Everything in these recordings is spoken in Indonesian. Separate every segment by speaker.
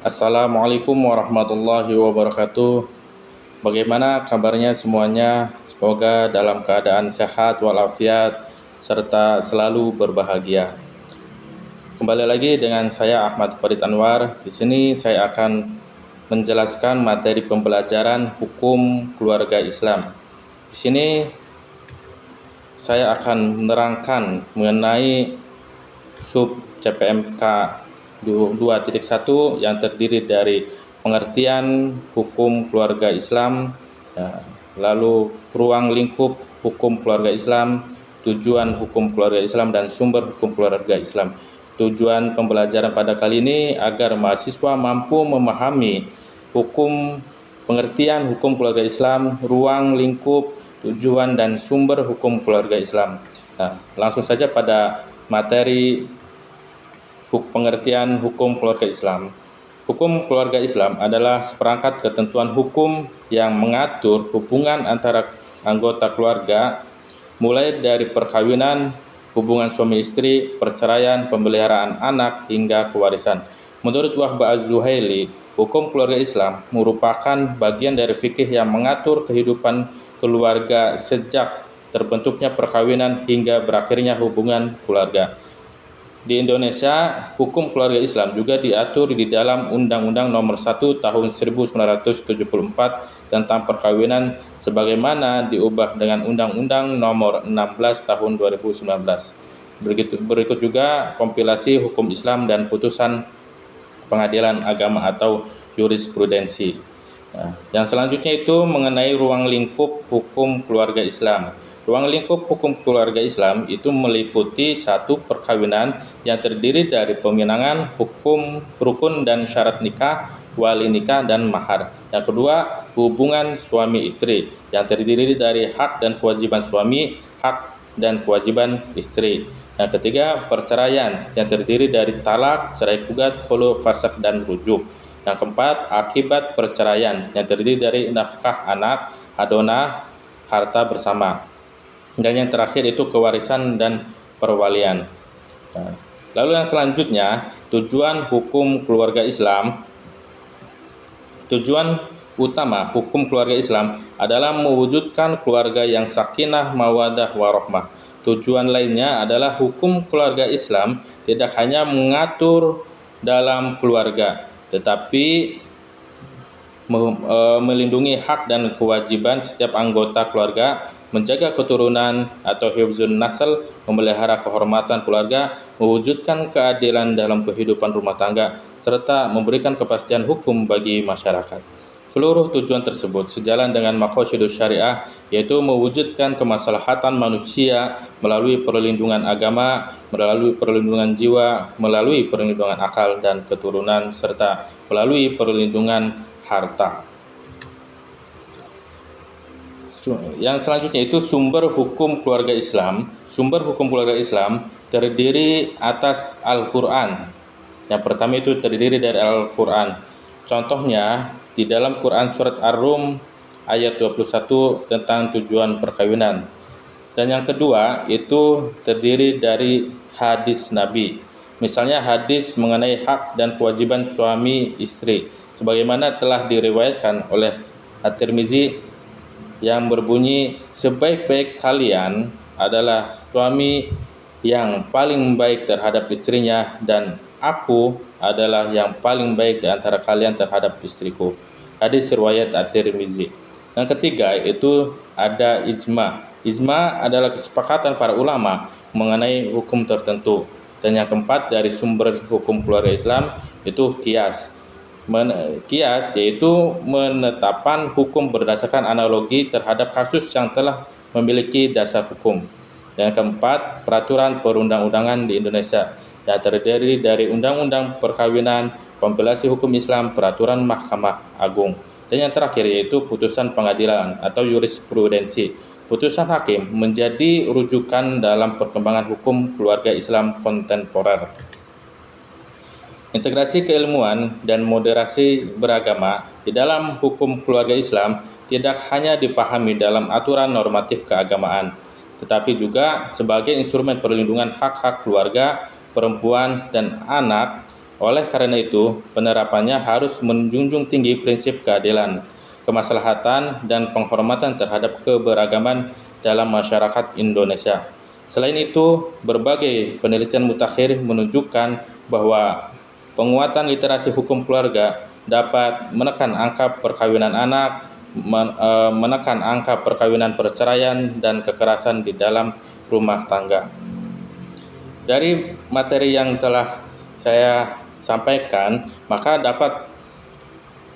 Speaker 1: Assalamualaikum warahmatullahi wabarakatuh. Bagaimana kabarnya semuanya? Semoga dalam keadaan sehat walafiat serta selalu berbahagia. Kembali lagi dengan saya Ahmad Farid Anwar. Di sini saya akan menjelaskan materi pembelajaran hukum keluarga Islam. Di sini saya akan menerangkan mengenai sub CPMK 2.1 yang terdiri dari pengertian hukum keluarga Islam, lalu ruang lingkup hukum keluarga Islam, tujuan hukum keluarga Islam, dan sumber hukum keluarga Islam. Tujuan pembelajaran pada kali ini agar mahasiswa mampu memahami pengertian hukum keluarga Islam, ruang lingkup, tujuan, dan sumber hukum keluarga Islam. Langsung saja pada materi pengertian hukum keluarga Islam. Hukum keluarga Islam adalah seperangkat ketentuan hukum yang mengatur hubungan antara anggota keluarga, mulai dari perkawinan, hubungan suami istri, perceraian, pemeliharaan anak, hingga kewarisan. Menurut Wahbah Az-Zuhaili, hukum keluarga Islam merupakan bagian dari fikih yang mengatur kehidupan keluarga sejak terbentuknya perkawinan hingga berakhirnya hubungan keluarga. Di Indonesia, hukum keluarga Islam juga diatur di dalam Undang-Undang Nomor 1 Tahun 1974 tentang perkawinan sebagaimana diubah dengan Undang-Undang Nomor 16 Tahun 2019. Berikut juga kompilasi hukum Islam dan putusan pengadilan agama atau jurisprudensi. Yang selanjutnya itu mengenai ruang lingkup hukum keluarga Islam. Ruang lingkup hukum keluarga Islam itu meliputi satu, perkawinan yang terdiri dari peminangan, hukum, rukun dan syarat nikah, wali nikah, dan mahar. Yang kedua, hubungan suami istri yang terdiri dari hak dan kewajiban suami, hak dan kewajiban istri. Yang ketiga, perceraian yang terdiri dari talak, cerai gugat, khulu, fasakh, dan rujuk. Yang keempat, akibat perceraian yang terdiri dari nafkah anak, adonah, harta bersama. Dan yang terakhir itu kewarisan dan perwalian. Lalu yang selanjutnya, tujuan hukum keluarga Islam. Tujuan utama hukum keluarga Islam adalah mewujudkan keluarga yang sakinah, mawadah, warahmah. Tujuan lainnya adalah hukum keluarga Islam tidak hanya mengatur dalam keluarga, tetapi melindungi hak dan kewajiban setiap anggota keluarga, menjaga keturunan atau hifzun nasl, memelihara kehormatan keluarga, mewujudkan keadilan dalam kehidupan rumah tangga, serta memberikan kepastian hukum bagi masyarakat. Seluruh tujuan tersebut sejalan dengan maqasidus syariah, yaitu mewujudkan kemaslahatan manusia melalui perlindungan agama, melalui perlindungan jiwa, melalui perlindungan akal dan keturunan, serta melalui perlindungan harta. Yang selanjutnya itu sumber hukum keluarga Islam. Sumber hukum keluarga Islam terdiri atas Al-Quran. Yang pertama itu terdiri dari Al-Quran. Contohnya di dalam Quran surat Ar-Rum ayat 21 tentang tujuan perkawinan. Dan yang kedua itu terdiri dari hadis Nabi. Misalnya hadis mengenai hak dan kewajiban suami istri, sebagaimana telah diriwayatkan oleh At-Tirmizi yang berbunyi, sebaik-baik kalian adalah suami yang paling baik terhadap istrinya, dan aku adalah yang paling baik di antara kalian terhadap istriku. Hadis riwayat At-Tirmizi. Yang ketiga itu ada ijma. Ijma adalah kesepakatan para ulama mengenai hukum tertentu. Dan yang keempat dari sumber hukum keluarga Islam itu qiyas. Qiyas yaitu menetapkan hukum berdasarkan analogi terhadap kasus yang telah memiliki dasar hukum. Yang keempat, peraturan perundang-undangan di Indonesia yang terdiri dari undang-undang perkawinan, kompilasi hukum Islam, peraturan Mahkamah Agung. Dan yang terakhir yaitu putusan pengadilan atau jurisprudensi. Putusan hakim menjadi rujukan dalam perkembangan hukum keluarga Islam kontemporer. Integrasi keilmuan dan moderasi beragama di dalam hukum keluarga Islam tidak hanya dipahami dalam aturan normatif keagamaan, tetapi juga sebagai instrumen perlindungan hak-hak keluarga, perempuan, dan anak Oleh karena itu, penerapannya harus menjunjung tinggi prinsip keadilan, kemaslahatan, dan penghormatan terhadap keberagaman dalam masyarakat Indonesia. Selain itu, berbagai penelitian mutakhir menunjukkan bahwa penguatan literasi hukum keluarga dapat menekan angka perkawinan anak, menekan angka perkawinan perceraian, dan kekerasan di dalam rumah tangga. Dari materi yang telah saya sampaikan, maka dapat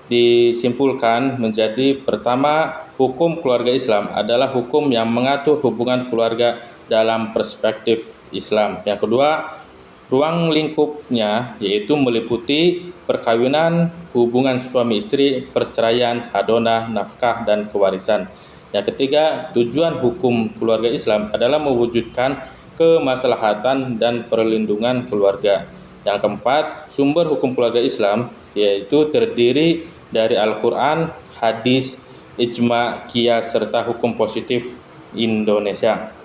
Speaker 1: disimpulkan menjadi pertama, hukum keluarga Islam adalah hukum yang mengatur hubungan keluarga dalam perspektif Islam. Yang kedua, ruang lingkupnya yaitu meliputi perkawinan, hubungan suami istri, perceraian, hadonah, nafkah, dan kewarisan. Yang ketiga, tujuan hukum keluarga Islam adalah mewujudkan kemaslahatan dan perlindungan keluarga. Yang keempat, sumber hukum keluarga Islam yaitu terdiri dari Al-Quran, hadis, ijma, qiyas, serta hukum positif Indonesia.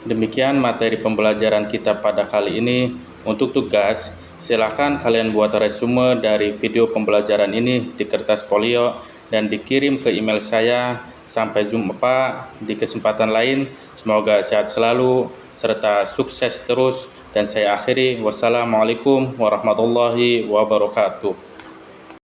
Speaker 1: Demikian materi pembelajaran kita pada kali ini. Untuk tugas, silakan kalian buat resume dari video pembelajaran ini di kertas folio dan dikirim ke email saya. Sampai jumpa di kesempatan lain. Semoga sehat selalu serta sukses terus. Dan saya akhiri, wassalamualaikum warahmatullahi wabarakatuh.